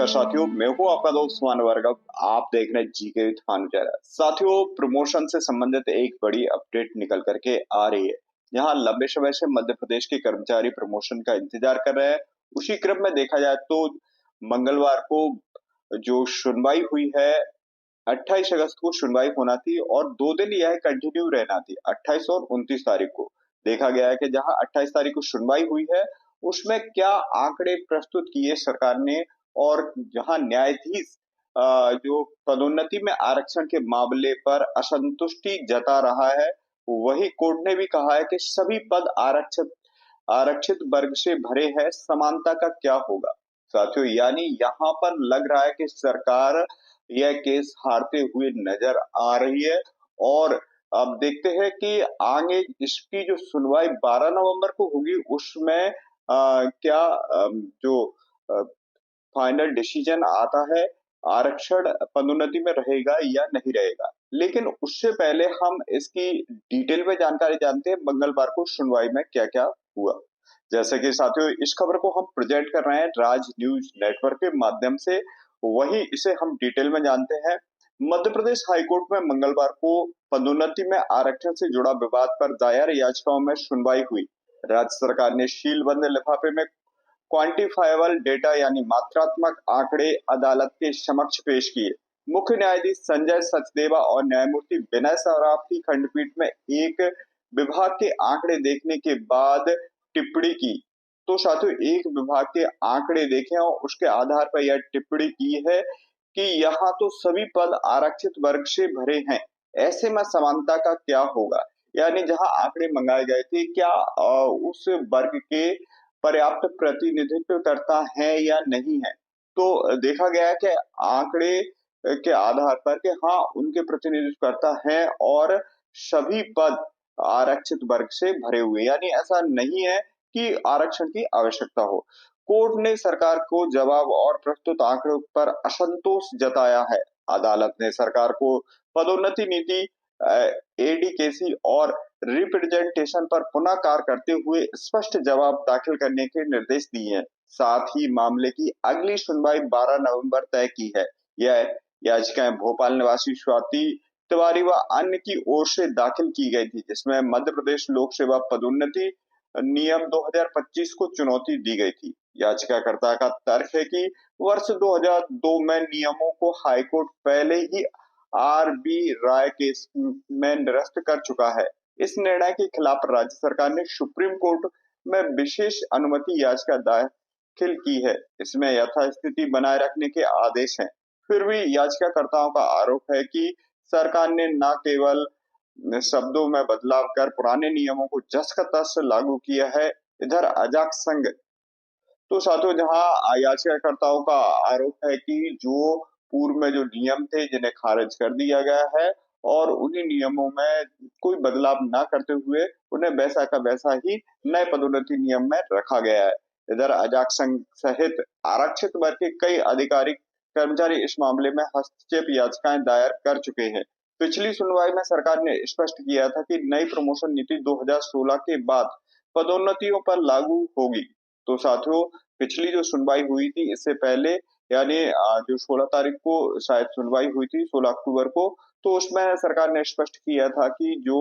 नमस्कार साथियों, मैं हूँ आपका दोस्त भार्गव। आप देख रहे हैं जीके विद भानु चैनल। साथियों, प्रमोशन से संबंधित एक बड़ी अपडेट निकल करके आ रही है। यहाँ लंबे समय से मध्य प्रदेश के कर्मचारी प्रमोशन का इंतजार कर रहे हैं। उसी क्रम में देखा जाए तो मंगलवार को जो सुनवाई हुई है, 28 अगस्त को सुनवाई होना थी और 2 दिन यह कंटिन्यू रहना थी, 28 और 29 तारीख को। देखा गया है कि जहां 28 तारीख को सुनवाई हुई है, उसमें क्या आंकड़े प्रस्तुत किए सरकार ने, और जहां न्यायाधीश जो पदोन्नति में आरक्षण के मामले पर असंतुष्टि जता रहा है, वही कोर्ट ने भी कहा है कि सभी पद आरक्षित आरक्षित वर्ग से भरे हैं, समानता का क्या होगा। साथियों, यानी यहाँ पर लग रहा है कि सरकार यह केस हारते हुए नजर आ रही है। और अब देखते हैं कि आगे इसकी जो सुनवाई 12 नवंबर को होगी, उसमें क्या जो फाइनल डिसीजन आता है, आरक्षण पदोन्नति में रहेगा या नहीं रहेगा। लेकिन उससे पहले हम इसकी डिटेल में जानकारी जानते हैं, मंगलवार को सुनवाई में क्या क्या हुआ। जैसे कि साथियों, इस खबर को हम प्रेजेंट कर रहे हैं राज न्यूज नेटवर्क के माध्यम से, वही इसे हम डिटेल में जानते हैं। मध्य प्रदेश हाईकोर्ट में मंगलवार को पदोन्नति में आरक्षण से जुड़ा विवाद पर दायर याचिकाओं में सुनवाई हुई। राज्य सरकार ने सीलबंद लिफाफे में क्वांटिफाइबल डेटा यानी मात्रात्मक आंकड़े अदालत के समक्ष पेश किए। मुख्य न्यायाधीश संजय सचदेवा और न्यायमूर्ति विनय सराफ की खंडपीठ में एक विभाग के आंकड़े देखने के बाद टिप्पणी की। तो साथियों, एक विभाग के आंकड़े देखे और उसके आधार पर यह टिप्पणी की है कि यहाँ तो सभी पद आरक्षित वर्ग से भरे हैं, ऐसे में समानता का क्या होगा। यानी जहां आंकड़े मंगाए गए थे, क्या उस वर्ग के पर्याप्त प्रतिनिधित्व करता है या नहीं है। तो देखा गया है कि आंकड़े के आधार पर कि हाँ, उनके प्रतिनिधित्व करता है और सभी पद आरक्षित वर्ग से भरे हुए, यानी ऐसा नहीं है कि आरक्षण की आवश्यकता हो। कोर्ट ने सरकार को जवाब और प्रस्तुत आंकड़ों पर असंतोष जताया है। अदालत ने सरकार को पदोन्नति नीति, एडीकेसी और रिप्रेजेंटेशन पर पुनः कार्य करते हुए स्पष्ट जवाब दाखिल करने के निर्देश दिए हैं। साथ ही मामले की अगली सुनवाई 12 नवंबर तय की है। यह याचिकाएं भोपाल निवासी स्वाति तिवारी व अन्य की ओर से दाखिल की गई थी, जिसमें मध्य प्रदेश लोक सेवा पदोन्नति नियम 2025 को चुनौती दी गई थी। याचिकाकर्ता का तर्क है कि वर्ष 2002 में नियमों को हाईकोर्ट पहले ही आर.बी. राय केस में निरस्त कर चुका है। इस निर्णय के खिलाफ राज्य सरकार ने सुप्रीम कोर्ट में विशेष अनुमति याचिका दाखिल की है। इसमें यथास्थिति बनाए रखने के आदेश हैं। फिर भी याचिकाकर्ताओं का आरोप है कि सरकार ने न केवल शब्दों में बदलाव कर पुराने नियमों को जस का तस लागू किया है, इधर अजाक्स संघ। तो साथियों, जहां याचिकाकर्ताओं का आरोप है कि जो पूर्व में जो नियम थे, जिन्हें खारिज कर दिया गया है और उन्हीं नियमों में कोई बदलाव ना करते हुए उन्हें वैसा का वैसा ही नए पदोन्नति नियम में रखा गया है। इधर अजाक्स संघ सहित आरक्षित वर्ग के कई अधिकारी कर्मचारी इस मामले में हस्तक्षेप याचिकाएं दायर कर चुके हैं। पिछली सुनवाई में सरकार ने स्पष्ट किया था कि नई प्रमोशन नीति 2016 के बाद पदोन्नतियों पर लागू होगी। तो साथियों, पिछली जो सुनवाई हुई थी इससे पहले, यानी जो 16 तारीख को शायद सुनवाई हुई थी, 16 अक्टूबर को, तो उसमें सरकार ने स्पष्ट किया था कि जो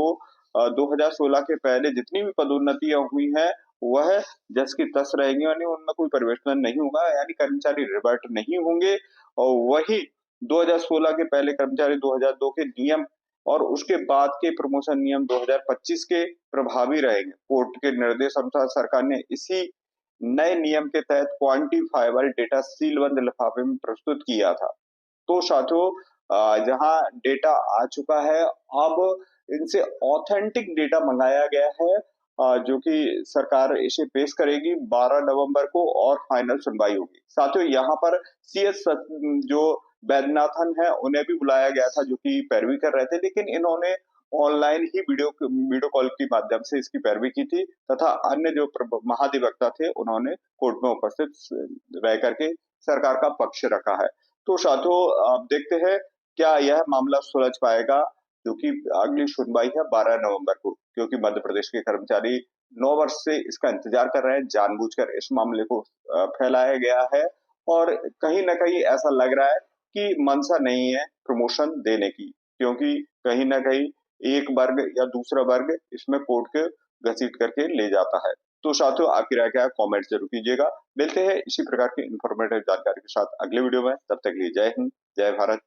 2016 के पहले जितनी भी पदोन्नतियां हुई हैं, वह जस की तस रहेंगी, यानी उनमें कोई परिवर्तन नहीं होगा, यानी कर्मचारी रिवर्ट नहीं होंगे। और वही 2016 के पहले कर्मचारी 2002 के नियम और उसके बाद के प्रमोशन नियम 2025 के प्रभावी रहेंगे। कोर्ट के निर्देश अनुसार सरकार ने इसी नए नियम के तहत क्वांटिफाइबल डेटा सीलबंद लिफाफे में प्रस्तुत किया था। तो साथियों, जहां डेटा आ चुका है, अब इनसे ऑथेंटिक डेटा मंगाया गया है, जो कि सरकार इसे पेश करेगी 12 नवंबर को और फाइनल सुनवाई होगी। साथियों, यहाँ पर सीएस जो वैद्यनाथन है, उन्हें भी बुलाया गया था, जो कि पैरवी कर रहे थे, लेकिन इन्होंने ऑनलाइन ही वीडियो कॉल के माध्यम से इसकी पैरवी की थी, तथा अन्य जो महाधिवक्ता थे, उन्होंने कोर्ट में उपस्थित रह करके सरकार का पक्ष रखा है। तो साथियों, आप देखते हैं क्या यह मामला सुलझ पाएगा, क्योंकि अगली सुनवाई है 12 नवंबर को, क्योंकि मध्य प्रदेश के कर्मचारी 9 वर्ष से इसका इंतजार कर रहे हैं। जानबूझकर इस मामले को फैलाया गया है और कहीं न कहीं ऐसा लग रहा है कि मंशा नहीं है प्रमोशन देने की, क्योंकि कहीं न कहीं एक वर्ग या दूसरा वर्ग इसमें कोर्ट के घसीट करके ले जाता है। तो साथियों, आपकी राय क्या है? कमेंट ज़रूर कीजिएगा। मिलते हैं इसी प्रकार की इन्फॉर्मेटिव जानकारी के साथ अगले वीडियो में। तब तक के लिए जय हिंद, जय भारत।